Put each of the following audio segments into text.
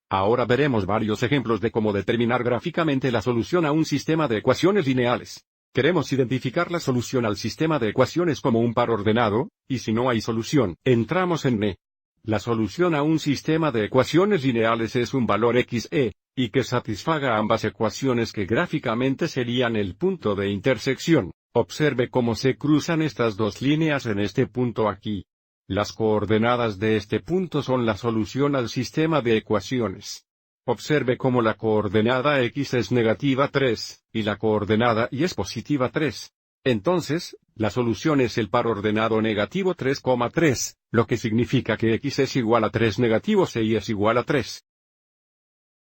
Ahora veremos varios ejemplos de cómo determinar gráficamente la solución a un sistema de ecuaciones lineales. Queremos identificar la solución al sistema de ecuaciones como un par ordenado, y si no hay solución, entramos en N. La solución a un sistema de ecuaciones lineales es un valor xe, y que satisfaga ambas ecuaciones que gráficamente serían el punto de intersección. Observe cómo se cruzan estas dos líneas en este punto aquí. Las coordenadas de este punto son la solución al sistema de ecuaciones. Observe cómo la coordenada x es negativa 3, y la coordenada y es positiva 3. Entonces, la solución es el par ordenado negativo 3,3, lo que significa que x es igual a 3 negativo c y es igual a 3.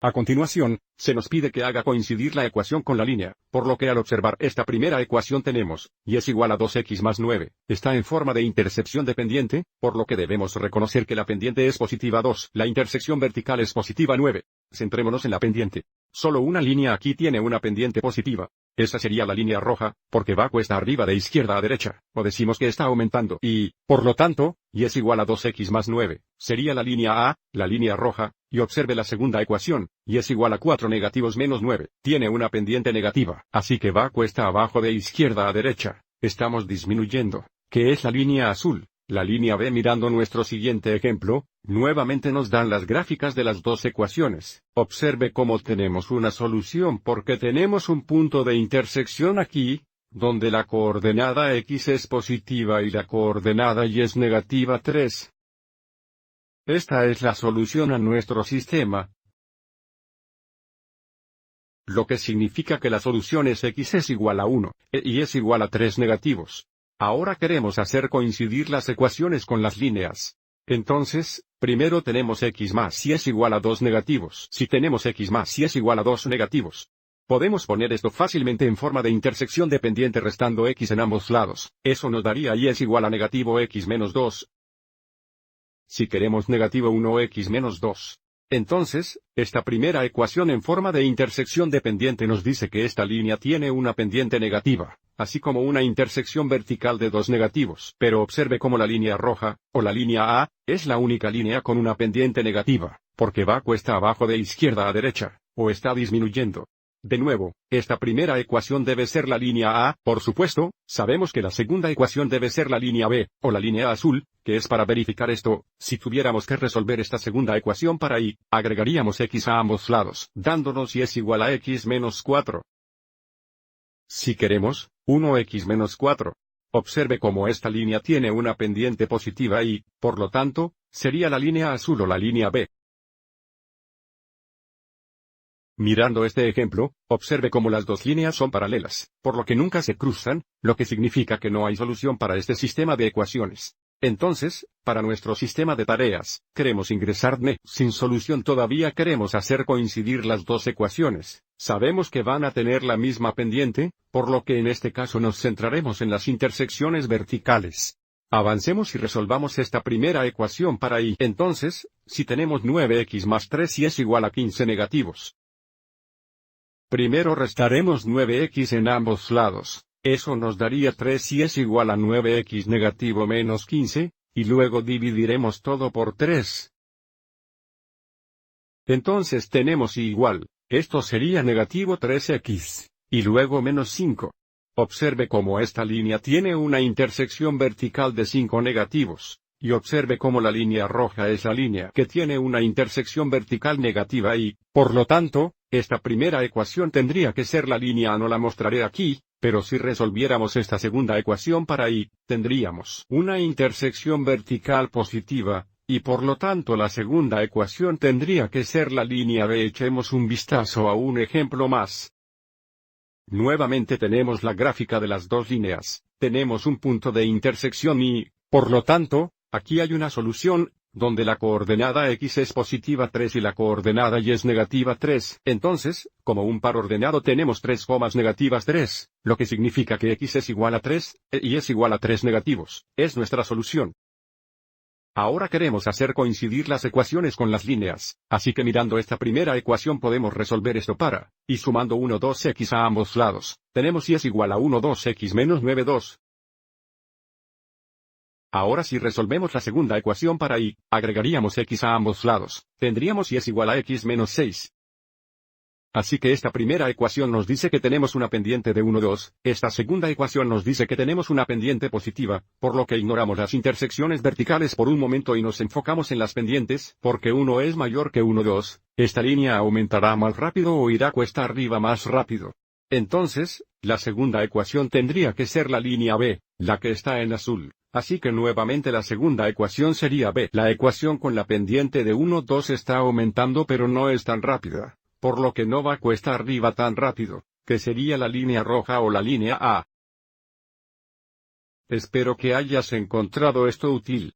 A continuación, se nos pide que haga coincidir la ecuación con la línea, por lo que al observar esta primera ecuación tenemos, y es igual a 2x más 9, está en forma de intersección dependiente, por lo que debemos reconocer que la pendiente es positiva 2, la intersección vertical es positiva 9. Centrémonos en la pendiente. Solo una línea aquí tiene una pendiente positiva. Esa sería la línea roja, porque va cuesta arriba de izquierda a derecha, o decimos que está aumentando, y, por lo tanto, y es igual a 2x más 9, sería la línea A, la línea roja, y observe la segunda ecuación, y es igual a 4 negativos menos 9, tiene una pendiente negativa, así que va cuesta abajo de izquierda a derecha, estamos disminuyendo, que es la línea azul. La línea B mirando nuestro siguiente ejemplo, nuevamente nos dan las gráficas de las dos ecuaciones. Observe cómo tenemos una solución porque tenemos un punto de intersección aquí, donde la coordenada x es positiva y la coordenada y es negativa 3. Esta es la solución a nuestro sistema, lo que significa que la solución es x es igual a 1, e y es igual a 3 negativos. Ahora queremos hacer coincidir las ecuaciones con las líneas. Entonces, primero tenemos x más y es igual a 2 negativos. Si tenemos x más y es igual a 2 negativos, podemos poner esto fácilmente en forma de intersección dependiente restando x en ambos lados. Eso nos daría y es igual a negativo x menos 2. Si queremos negativo 1x menos 2. Entonces, esta primera ecuación en forma de intersección dependiente nos dice que esta línea tiene una pendiente negativa, así como una intersección vertical de dos negativos. Pero observe cómo la línea roja, o la línea A, es la única línea con una pendiente negativa, porque va cuesta abajo de izquierda a derecha, o está disminuyendo. De nuevo, esta primera ecuación debe ser la línea A, por supuesto, sabemos que la segunda ecuación debe ser la línea B, o la línea azul, que es para verificar esto, si tuviéramos que resolver esta segunda ecuación para y, agregaríamos x a ambos lados, dándonos y es igual a x menos 4. Si queremos, 1x menos 4. Observe cómo esta línea tiene una pendiente positiva y, por lo tanto, sería la línea azul o la línea B. Mirando este ejemplo, observe cómo las dos líneas son paralelas, por lo que nunca se cruzan, lo que significa que no hay solución para este sistema de ecuaciones. Entonces, para nuestro sistema de tareas, queremos ingresar N. Sin solución todavía queremos hacer coincidir las dos ecuaciones. Sabemos que van a tener la misma pendiente, por lo que en este caso nos centraremos en las intersecciones verticales. Avancemos y resolvamos esta primera ecuación para y. Entonces, si tenemos 9x más 3 y es igual a 15 negativos. Primero restaremos 9x en ambos lados, eso nos daría 3 y es igual a 9x negativo menos 15, y luego dividiremos todo por 3. Entonces tenemos y igual, esto sería negativo 3x, y luego menos 5. Observe cómo esta línea tiene una intersección vertical de 5 negativos. Y observe cómo la línea roja es la línea que tiene una intersección vertical negativa y, por lo tanto, esta primera ecuación tendría que ser la línea A. No la mostraré aquí, pero si resolviéramos esta segunda ecuación para y, tendríamos una intersección vertical positiva, y por lo tanto la segunda ecuación tendría que ser la línea B. Echemos un vistazo a un ejemplo más. Nuevamente tenemos la gráfica de las dos líneas, tenemos un punto de intersección y, por lo tanto, aquí hay una solución, donde la coordenada x es positiva 3 y la coordenada y es negativa 3. Entonces, como un par ordenado tenemos 3 comas negativas 3, lo que significa que x es igual a 3, y es igual a 3 negativos. Es nuestra solución. Ahora queremos hacer coincidir las ecuaciones con las líneas, así que mirando esta primera ecuación podemos resolver esto para, y sumando 1 2x a ambos lados, tenemos y es igual a 1 2x menos 9 2. Ahora si resolvemos la segunda ecuación para y, agregaríamos x a ambos lados, tendríamos y es igual a x menos 6. Así que esta primera ecuación nos dice que tenemos una pendiente de 1, 2, esta segunda ecuación nos dice que tenemos una pendiente positiva, por lo que ignoramos las intersecciones verticales por un momento y nos enfocamos en las pendientes, porque 1 es mayor que 1, 2, esta línea aumentará más rápido o irá cuesta arriba más rápido. Entonces, la segunda ecuación tendría que ser la línea B, la que está en azul. Así que nuevamente la segunda ecuación sería B. La ecuación con la pendiente de 1, 2 está aumentando pero no es tan rápida, por lo que no va cuesta arriba tan rápido, que sería la línea roja o la línea A. Espero que hayas encontrado esto útil.